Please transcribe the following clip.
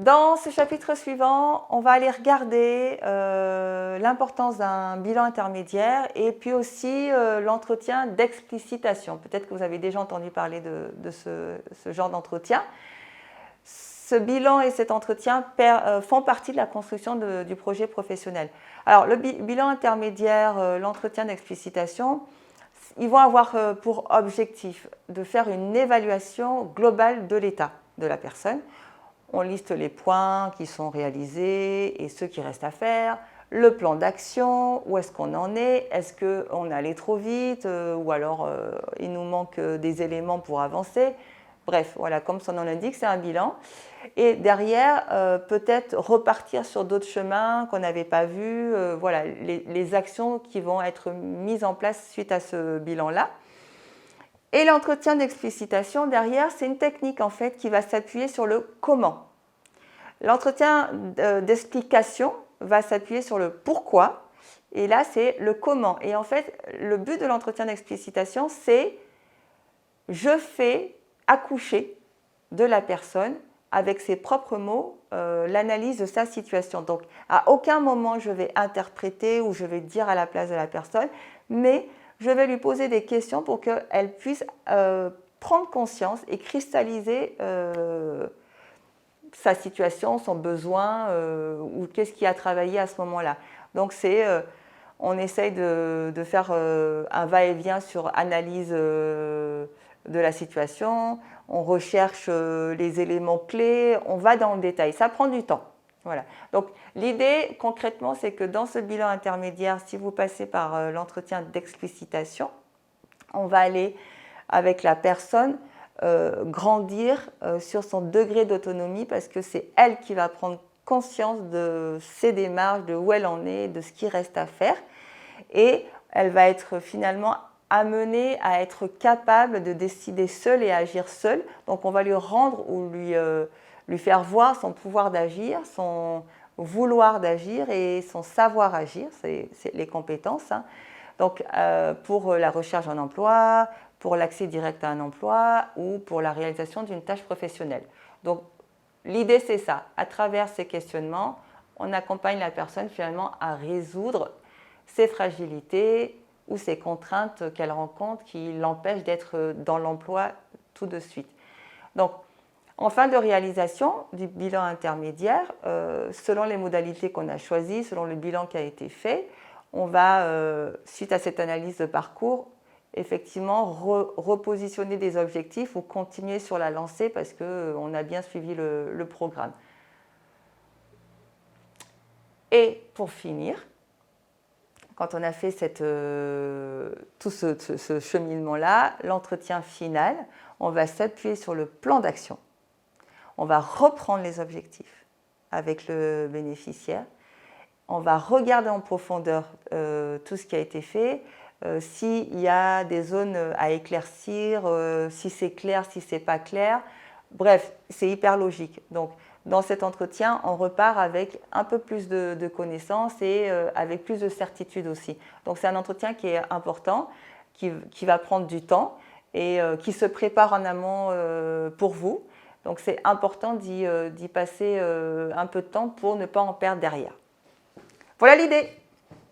Dans ce chapitre suivant, on va aller regarder l'importance d'un bilan intermédiaire et puis aussi l'entretien d'explicitation. Peut-être que vous avez déjà entendu parler de ce genre d'entretien. Ce bilan et cet entretien font partie de la construction du projet professionnel. Alors, le bilan intermédiaire, l'entretien d'explicitation, ils vont avoir pour objectif de faire une évaluation globale de l'état de la personne. On liste les points qui sont réalisés et ceux qui restent à faire, le plan d'action, où est-ce qu'on en est qu'on est allé trop vite ou alors il nous manque des éléments pour avancer. Bref, voilà, comme son nom l'indique, c'est un bilan. Et derrière, peut-être repartir sur d'autres chemins qu'on n'avait pas vus, voilà, les actions qui vont être mises en place suite à ce bilan-là. Et l'entretien d'explicitation, derrière, c'est une technique en fait qui va s'appuyer sur le comment. L'entretien d'explication va s'appuyer sur le pourquoi, et là, c'est le comment. Et en fait, le but de l'entretien d'explicitation, c'est je fais accoucher de la personne avec ses propres mots l'analyse de sa situation. Donc, à aucun moment, je vais interpréter ou je vais dire à la place de la personne, mais je vais lui poser des questions pour qu'elle puisse prendre conscience et cristalliser sa situation, son besoin ou qu'est-ce qui a travaillé à ce moment-là. Donc, on essaye de faire un va-et-vient sur analyse de la situation, on recherche les éléments clés, on va dans le détail. Ça prend du temps. Voilà. Donc, l'idée, concrètement, c'est que dans ce bilan intermédiaire, si vous passez par l'entretien d'explicitation, on va aller avec la personne grandir sur son degré d'autonomie parce que c'est elle qui va prendre conscience de ses démarches, de où elle en est, de ce qui reste à faire. Et elle va être finalement amenée à être capable de décider seule et agir seule. Donc on va lui rendre ou lui faire voir son pouvoir d'agir, son vouloir d'agir et son savoir agir, c'est les compétences. Hein. Donc pour la recherche d'un emploi, pour l'accès direct à un emploi ou pour la réalisation d'une tâche professionnelle. Donc l'idée c'est ça, à travers ces questionnements, on accompagne la personne finalement à résoudre ses fragilités ou ses contraintes qu'elle rencontre qui l'empêchent d'être dans l'emploi tout de suite. Donc, en fin de réalisation du bilan intermédiaire, selon les modalités qu'on a choisies, selon le bilan qui a été fait, on va, suite à cette analyse de parcours, effectivement repositionner des objectifs ou continuer sur la lancée parce qu'on a bien suivi le programme. Et pour finir, quand on a fait tout ce cheminement-là, l'entretien final, on va s'appuyer sur le plan d'action. On va reprendre les objectifs avec le bénéficiaire. On va regarder en profondeur tout ce qui a été fait, s'il y a des zones à éclaircir, si c'est clair, si ce n'est pas clair. Bref, c'est hyper logique. Donc, dans cet entretien, on repart avec un peu plus de connaissances et avec plus de certitude aussi. Donc c'est un entretien qui est important, qui va prendre du temps et qui se prépare en amont pour vous. Donc c'est important d'y passer un peu de temps pour ne pas en perdre derrière. Voilà l'idée.